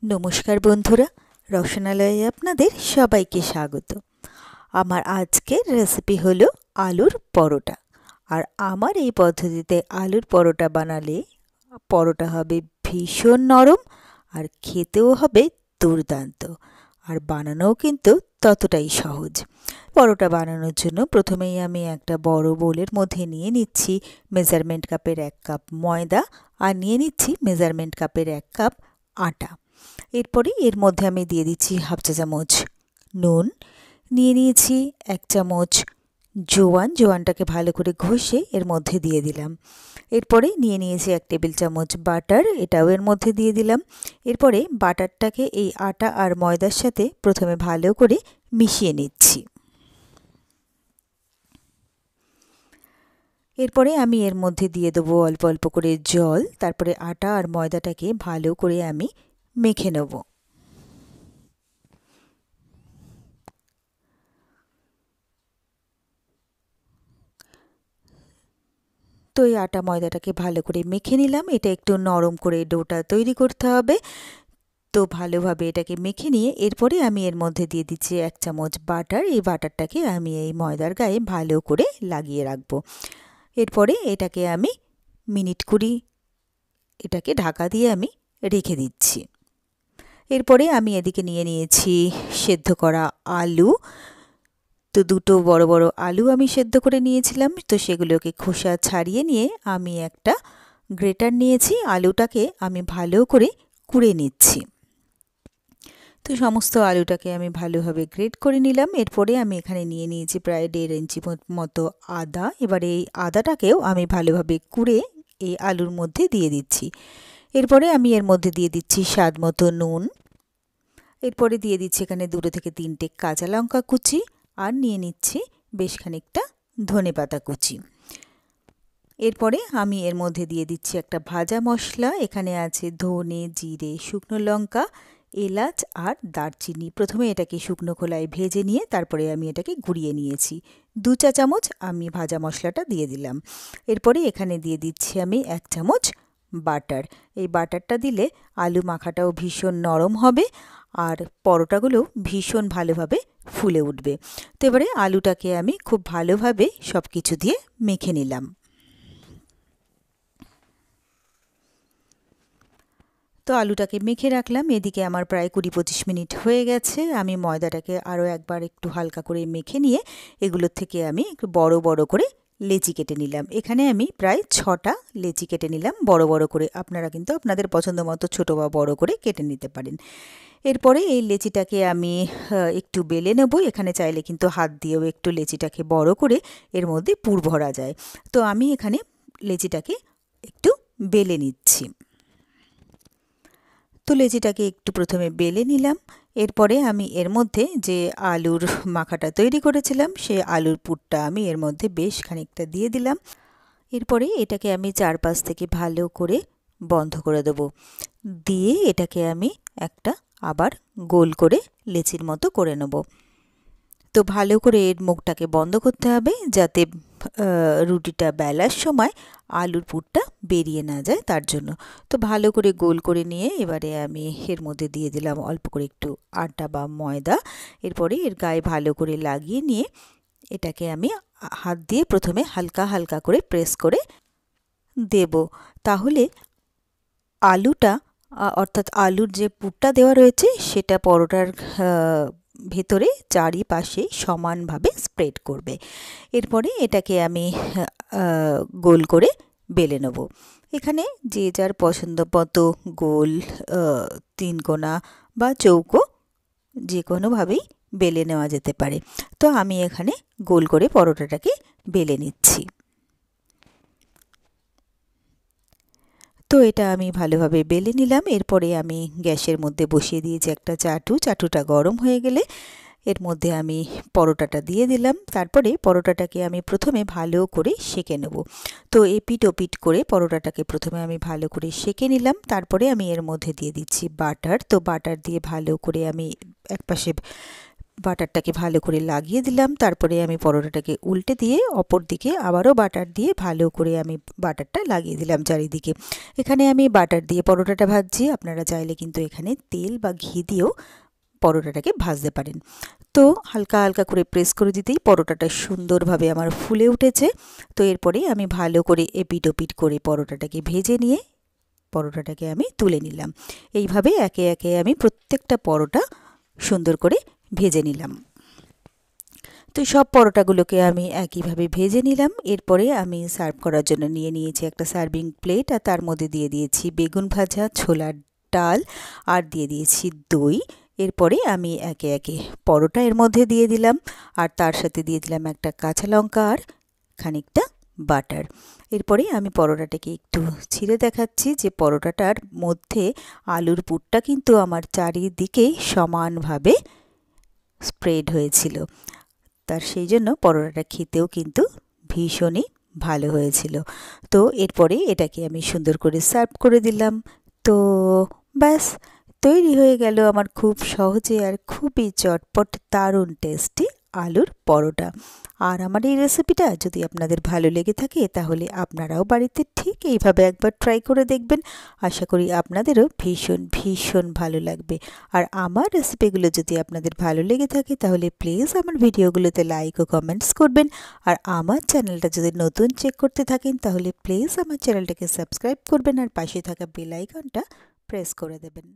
नमस्कार बंधुरा रसनालये आपनादेर सबाइके स्वागत। आमार आजकेर रेसिपि हलो आलुर परोटा। और आमार एई पद्धतिते आलुर परोटा बानाले परोटा हबे भीषण नरम और खेतेও हबे दुर्दान्त और बानानोও किन्तु ततटाई सहज। परोटा बानानोर जोन्नो प्रथमेई आमि एकटा बड़ो बोलेर मধ্যে निये निচ্छि मेजारमेंट कापेर 1 काप मयदा और निये निচ্छि मेजारमेंट कापेर 1 काप आटा। एरपरे एर मধ্যে आमि दिये दिচ্ছি हाफ चा चामच नुन, निये निয়েছি 1 চামচ জোয়ান, জোয়ানটাকে ভালো করে ঘষে এর মধ্যে দিয়ে দিলাম। এরপরে নিয়ে নিয়েছি 1 টেবিল চামচ বাটার, এটাও এর মধ্যে দিয়ে দিলাম। এরপরে বাটারটাকে এই আটা আর ময়দার সাথে প্রথমে ভালো করে মিশিয়ে নিচ্ছি। এরপরে আমি এর মধ্যে দিয়ে দেব অল্প অল্প করে জল, তারপরে আটা আর ময়দাটাকে ভালো করে আমি মেখে নেব। তো এই আটা ময়দাটাকে ভালো করে মেখে নিলাম। এটা একটু নরম করে ডোটা তৈরি করতে হবে। তো ভালোভাবে এটাকে মেখে নিয়ে এরপরে আমি এর মধ্যে দিয়ে দিচ্ছি 1 চামচ বাটার। এই বাটারটাকে আমি এই ময়দার গায়ে ভালো করে লাগিয়ে রাখবো। এরপরে এটাকে আমি মিনিট 20 এটাকে ঢাকা দিয়ে আমি রেখে দিচ্ছি। এরপরে আমি এদিকে নিয়ে নিয়েছি সেদ্ধ করা আলু। তো দুটো বড় বড় আলু আমি সেদ্ধ করে নিয়েছিলাম। তো সেগুলোকে খোসা ছাড়িয়ে নিয়ে আমি একটা গ্রেটার নিয়েছি, আলুটাকে আমি ভালো করে কুড়ে নিচ্ছি। তো সমস্ত আলুটাকে আমি ভালোভাবে গ্রেট করে নিলাম। এরপরে আমি এখানে নিয়ে নিয়েছি প্রায় 1.5 ইঞ্চি মতো আদা। এবারে এই আদাটাকেও আমি ভালোভাবে কুড়ে এই আলুর মধ্যে দিয়ে দিচ্ছি। এরপরে আমি এর মধ্যে দিয়ে দিচ্ছি স্বাদ মতো নুন। এরপরে দিয়ে দিচ্ছি এখানে 2 থেকে 3টে কাঁচা লঙ্কা কুচি আর নিয়ে নিচ্ছি বেশ খানিকটা ধনেপাতা কুচি। এরপরে আমি এর মধ্যে দিয়ে দিচ্ছি একটা ভাজা মশলা। এখানে আছে ধনে, জিরে, শুকনো লঙ্কা, এলাচ আর দারচিনি। প্রথমে এটাকে শুকনো খোলায় ভেজে নিয়ে তারপরে আমি এটাকে গুঁড়িয়ে নিয়েছি। 2 চা চামচ আমি ভাজা মশলাটা দিয়ে দিলাম। এরপরে এখানে দিয়ে দিচ্ছি আমি 1 চামচ বাটার। এই বাটারটা দিলে আলু মাখাটাও ভীষণ নরম হবে আর পরোটাগুলো ভীষণ ভালোভাবে ফুলে উঠবে। তো এবারে আলুটাকে আমি খুব ভালোভাবে সব কিছু দিয়ে মেখে নিলাম। তো আলুটাকে মেখে রাখলাম। এদিকে আমার প্রায় 20-25 মিনিট হয়ে গেছে। আমি ময়দাটাকে আরও একবার একটু হালকা করে মেখে নিয়ে এগুলোর থেকে আমি একটু বড় বড় করে লেচি কেটে নিলাম। এখানে আমি প্রায় 6টা লেচি কেটে নিলাম বড় বড় করে। আপনারা কিন্তু আপনাদের পছন্দ মতো ছোটো বা বড় করে কেটে নিতে পারেন। এরপরে এই লেচিটাকে আমি একটু বেলে নেব। এখানে চাইলে কিন্তু হাত দিয়েও একটু লেচিটাকে বড় করে এর মধ্যে পুর ভরা যায়। তো আমি এখানে লেচিটাকে একটু বেলে নিচ্ছি। তো লেচিটাকে একটু প্রথমে বেলে নিলাম। এরপরে আমি এর মধ্যে যে আলুর মাখাটা তৈরি করেছিলাম সেই আলুর পুরটা আমি এর মধ্যে বেশ খানিকটা দিয়ে দিলাম। এরপরে এটাকে আমি চারপাশ থেকে ভালো করে বন্ধ করে দেব। দিয়ে এটাকে আমি একটা আবার গোল করে লেচির মতো করে নেব। তো ভালো করে এর মুখটাকে বন্ধ করতে হবে যাতে রুটিটা বেলার সময় আলুর পুরটা বেরিয়ে না যায় তার জন্য। তো ভালো করে গোল করে নিয়ে এবারে আমি এর মধ্যে দিয়ে দিলাম অল্প করে একটু আটা বা ময়দা। এরপরে এর গায়ে ভালো করে লাগিয়ে নিয়ে এটাকে আমি হাত দিয়ে প্রথমে হালকা হালকা করে প্রেস করে দেব। তাহলে আলুটা অর্থাৎ আলুর যে পুরটা দেওয়া রয়েছে সেটা পরোটার ভেতরে চারিপাশে সমানভাবে স্প্রেড করবে। এরপরে এটাকে আমি গোল করে বেলে নেব। এখানে যে যার পছন্দ মতো গোল, 3 কোণা বা চৌকো যে কোনোভাবেই বেলে নেওয়া যেতে পারে। তো আমি এখানে গোল করে পরোটাটাকে বেলে নিচ্ছি। তো এটা আমি ভালোভাবে বেলে নিলাম। এরপরে আমি গ্যাসের মধ্যে বসিয়ে দিয়েছি একটা চাটু। চাটুটা গরম হয়ে গেলে এর মধ্যে আমি পরোটাটা দিয়ে দিলাম। তারপরে পরোটাটাকে আমি প্রথমে ভালো করে সেঁকে নেব। তো এপিট ওপিট করে পরোটাটাকে প্রথমে আমি ভালো করে সেঁকে নিলাম। তারপরে আমি এর মধ্যে দিয়ে দিচ্ছি বাটার। তো বাটার দিয়ে ভালো করে আমি একপাশে বাটারটাকে ভালো করে লাগিয়ে দিলাম। তারপরে আমি পরোটাটাকে উল্টে দিয়ে অপর দিকে আবারও বাটার দিয়ে ভালো করে আমি বাটারটা লাগিয়ে দিলাম চারিদিকে। এখানে আমি বাটার দিয়ে পরোটাটা ভাজছি, আপনারা চাইলে কিন্তু এখানে তেল বা ঘি দিয়েও পরোটাটাকে ভাজতে পারেন। তো হালকা হালকা করে প্রেস করে দিতেই পরোটাটা সুন্দরভাবে আমার ফুলে উঠেছে। তো এরপরে আমি ভালো করে এপিট ওপিট করে পরোটাটাকে ভেজে নিয়ে পরোটাটাকে আমি তুলে নিলাম। এইভাবে একে একে আমি প্রত্যেকটা পরোটা সুন্দর করে ভেজে নিলাম। তো সব পরোটাগুলোকে আমি একইভাবে ভেজে নিলাম। এরপরে আমি সার্ভ করার জন্য নিয়ে নিয়েছি একটা সার্ভিং প্লেট, আর তার মধ্যে দিয়ে দিয়েছি বেগুন ভাজা, ছোলার ডাল, আর দিয়ে দিয়েছি দই। এরপরে আমি একে একে পরোটা এর মধ্যে দিয়ে দিলাম, আর তার সাথে দিয়ে দিলাম একটা কাঁচা লঙ্কা আর খানিকটা বাটার। এরপরে আমি পরোটাটাকে একটু ছিঁড়ে দেখাচ্ছি যে পরোটাটার মধ্যে আলুর পুরটা কিন্তু আমার চারিদিকে সমানভাবে স্প্রেড হয়েছিল। তার সেই জন্য পরোটাটা খেতেও কিন্তু ভীষণই ভালো হয়েছিল। তো এরপরে এটাকে আমি সুন্দর করে সার্ভ করে দিলাম। তো ব্যাস, তৈরি হয়ে গেল আমার খুব সহজে আর খুবই চটপট দারুণ টেস্টি আলুর পরোটা। আর আমার এই রেসিপিটা যদি আপনাদের ভালো লেগে থাকে তাহলে আপনারাও বাড়িতে ঠিক এইভাবে একবার ট্রাই করে দেখবেন। আশা করি আপনাদেরও ভীষণ ভীষণ ভালো লাগবে। আর আমার রেসিপিগুলো যদি আপনাদের ভালো লেগে থাকে তাহলে প্লিজ আমার ভিডিওগুলোতে লাইক ও কমেন্টস করবেন। আর আমার চ্যানেলটা যদি নতুন চেক করতে থাকেন তাহলে প্লিজ আমার চ্যানেলটাকে সাবস্ক্রাইব করবেন আর পাশে থাকা বেল আইকনটা প্রেস করে দেবেন।